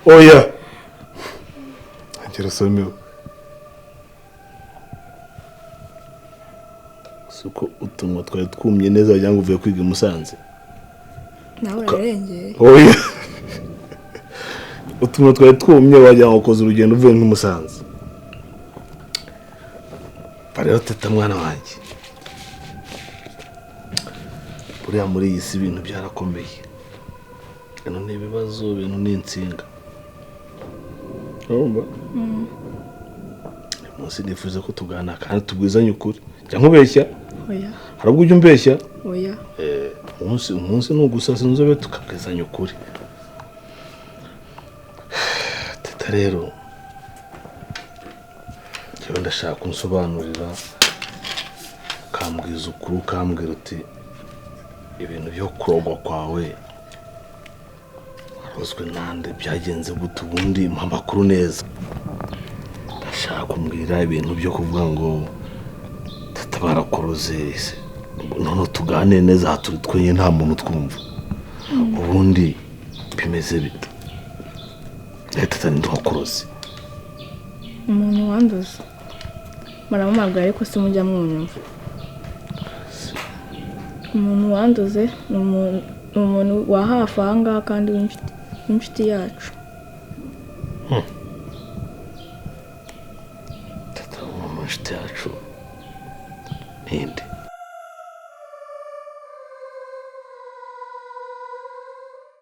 Oya. Angela somewe. Suko utumwa twari twumye neza wagira ngo uvuye kwiga Musanze. Nawe urarengeye. Oya. Utumwa twari twumye wagira ngo ukoze urugendo uvuye nk'Umusanze. Parero teta mwana wanjye. Buriya muri iyi si ibintu byarakomeye. None ibibazo ibintu n'insinga. Urumva? Munsi nifuza ko tugana kandi tubwizanye ukuri. Cyangwa ubeshya? Oya. Harabwo ujye umbeshya? Oya. Umunsi n'ugusasa inzobe tukabwizanya ukuri. Teta rero. Cyo ndashaka unsobanurira kambwiza ukuri kambwira uti ibintu byo kurogwa kwawe warozwe nande byagenze gute ubundi mpamakuru neza. Ndashaka kumbwira ibintu byo kuvuga ngo tatabarakuroze none tugane neza turi twenye nta muntu twumva. Ubundi bimeze bite? Leta nduhakuroze. Umuntu wanduze. Maramubwira ariko simujya mwunyumva. Umuntu wanduze ni umuntu wa hafi ahangaha kandi w'inshuti yacu.